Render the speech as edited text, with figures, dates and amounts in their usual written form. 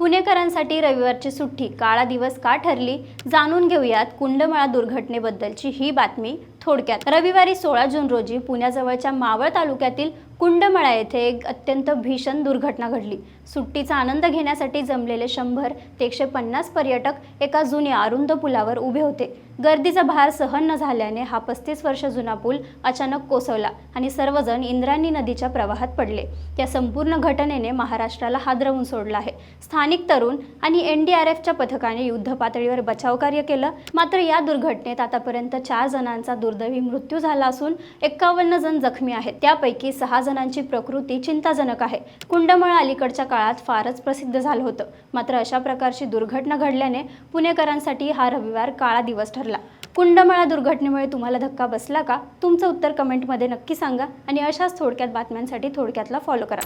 पुणेकरांसाठी रविवारची सुट्टी काळा दिवस का ठरली, जाणून घेऊयात कुंडमळा दुर्घटनेबद्दलची ही बातमी थोडक्यात। रविवारी 16 जून रोजी पुण्याजवळच्या मावळ तालुक्यातील कुंडमळा येथे एक अत्यंत भीषण दुर्घटना घडली। सुट्टीचा आनंद घेण्यासाठी जमलेले 100 ते 150 पर्यटक एका जुन्या अरुंद पुलावर उभे होते। गर्दीचा भार सहन न झाल्याने हा 35 वर्ष जुना पूल अचानक कोसळला आणि सर्वजण इंद्रायणी नदीच्या प्रवाहात पडले। या संपूर्ण घटनेने महाराष्ट्राला हादरवून सोडलं आहे। स्थानिक तरुण आणि एनडीआरएफच्या पथकाने युद्ध पातळीवर बचाव कार्य केलं, मात्र या दुर्घटनेत आतापर्यंत 4 जणांचा दुर्दैवी मृत्यू झाला असून 51 जण जखमी आहेत। त्यापैकी 6 जणांची प्रकृती चिंताजनक आहे। कुंडमळा अलीकडच्या काळात फारच प्रसिद्ध झालं होतं, मात्र अशा प्रकारची दुर्घटना घडल्याने पुणेकरांसाठी हा रविवार काळा दिवस ठरला। कुंडमळा दुर्घटनेमुळे तुम्हाला धक्का बसला का? तुमचं उत्तर कमेंटमध्ये नक्की सांगा आणि अशाच थोडक्यात बातम्यांसाठी थोडक्यातला फॉलो करा।